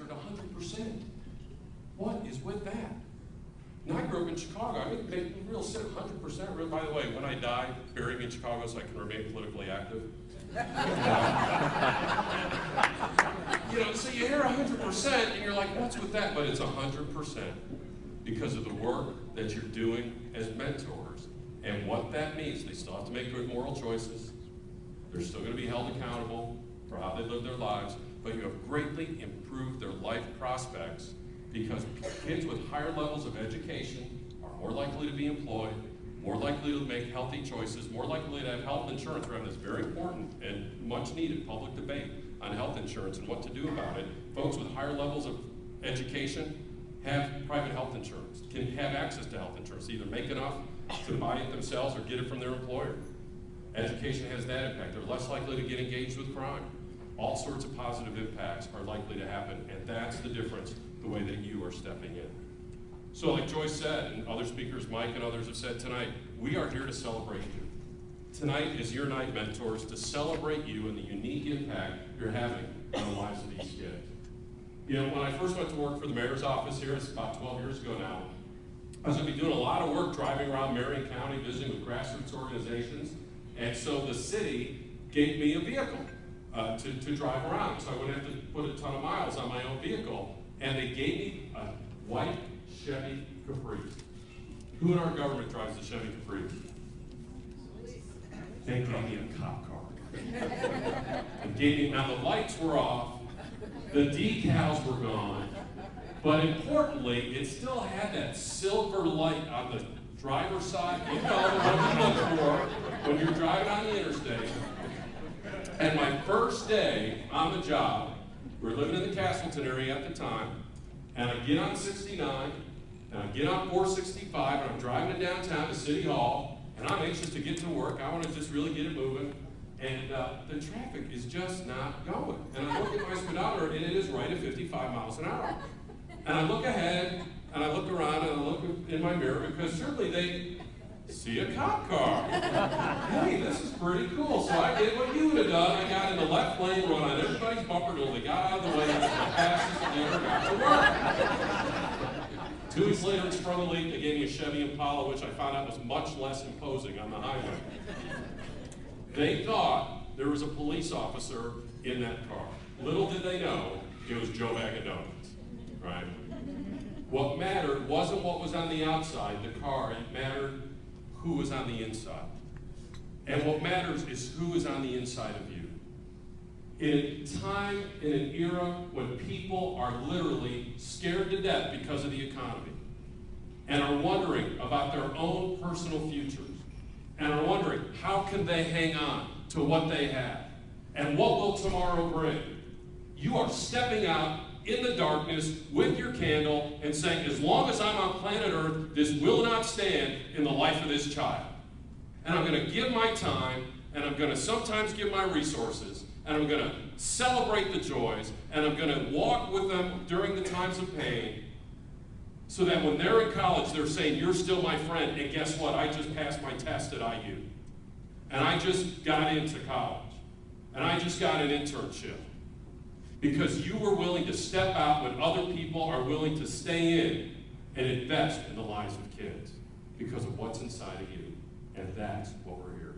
factor at 100%. What is with that? Now, I grew up in Chicago. I mean, they real simple, 100%. By the way, when I die, bury me in Chicago so I can remain politically active. So you hear 100% and you're like, what's with that? But it's 100% because of the work that you're doing as mentors. And what that means, they still have to make good moral choices. They're still going to be held accountable for how they live their lives, but you have greatly improved their life prospects because kids with higher levels of education are more likely to be employed, more likely to make healthy choices, more likely to have health insurance. We're having this very important and much needed public debate on health insurance and what to do about it. Folks with higher levels of education have private health insurance, can have access to health insurance, either make enough to buy it themselves or get it from their employer. Education has that impact. They're less likely to get engaged with crime. All sorts of positive impacts are likely to happen, and that's the difference, the way that you are stepping in. So like Joyce said, and other speakers, Mike and others have said tonight, we are here to celebrate you. Tonight is your night, mentors, to celebrate you and the unique impact you're having on the lives of these kids. When I first went to work for the mayor's office here, it's about 12 years ago now, I was going to be doing a lot of work driving around Marion County, visiting with grassroots organizations, and so the city gave me a vehicle to drive around, so I wouldn't have to put a ton of miles on my own vehicle, and they gave me a white Chevy Capri. Who in our government drives the Chevy Capri? They gave me a cop car. Now the lights were off, the decals were gone, but importantly, it still had that silver light on the driver's side. You know the one you look for when you're driving on the interstate. And my first day on the job, we were living in the Castleton area at the time, and I get on 69, and I get on 465, and I'm driving to downtown to City Hall, and I'm anxious to get to work. I want to just really get it moving, and the traffic is just not going. And I look at my speedometer, and it is right at 55 miles an hour. And I look ahead, and I look around, and I look in my mirror, because certainly they see a cop car. Hey, this is pretty cool. So I did what you would have done. I got in the left lane, run on everybody's bumper till they got out of the way, and the fastest they ever got to work. 2 weeks later, it sprung a leak. They gave me a Chevy Impala, which I found out was much less imposing on the highway. They thought there was a police officer in that car. Little did they know it was Joe Bag of Donuts, right? What mattered wasn't what was on the outside, the car. It mattered who was on the inside. And what matters is who is on the inside of you. In a time, in an era when people are literally scared to death because of the economy and are wondering about their own personal futures and are wondering how can they hang on to what they have and what will tomorrow bring, you are stepping out in the darkness with your candle and saying, as long as I'm on planet Earth, this will not stand in the life of this child. And I'm going to give my time, and I'm going to sometimes give my resources, and I'm going to celebrate the joys, and I'm going to walk with them during the times of pain, so that when they're in college, they're saying, you're still my friend, and guess what? I just passed my test at IU. And I just got into college. And I just got an internship. Because you were willing to step out when other people are willing to stay in and invest in the lives of kids because of what's inside of you. And that's what we're here